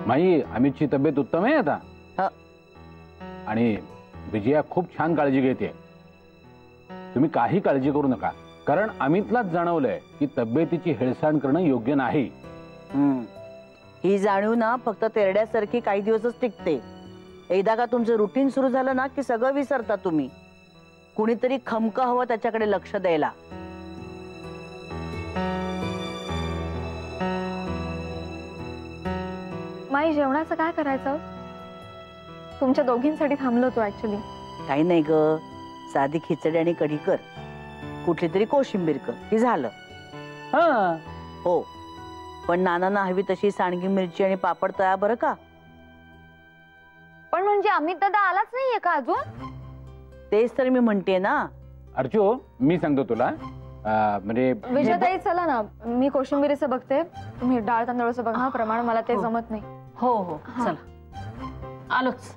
माई अमितची तब्येत उत्तम आहे आता आणि विजया खूप छान काळजी घेते. तुम्ही काही काळजी करू नका, कारण अमितलाच जाणवलंय की तब्येतीची हेळसांड करणं योग्य नाही. ही जाणीव ना फक्त तेरड्यासारखी काही दिवसच टिकते. एकदा का तुमचं रुटीन सुरू झालं ना की सगळं विसरता तुम्ही. कुणीतरी खमका हवं त्याच्याकडे लक्ष द्यायला. माई जेवणाचं काय करायचं? तुमच्या दोघींसाठी थांबलो होतो ऍक्च्युली. काही नाही ग, साधी खिचडी आणि कढी कर, कुठली तरी कोशिंबीर कर, की झालं. हो, पण नानांना हवी तशी सांडगी मिरची आणि पापड तळा बरं का. पण म्हणजे अमित दादा आलाच नाहीये का अजून? तेच तर मी म्हणते ना. अर्चू मी सांगतो तुला, म्हणजे विजयताई चला ना, मी कोशिंबीरीचं बघते, तुम्ही डाळ तांदळाचं बघा. प्रमाण मला ते जमत नाही. हो हो चला आलोच.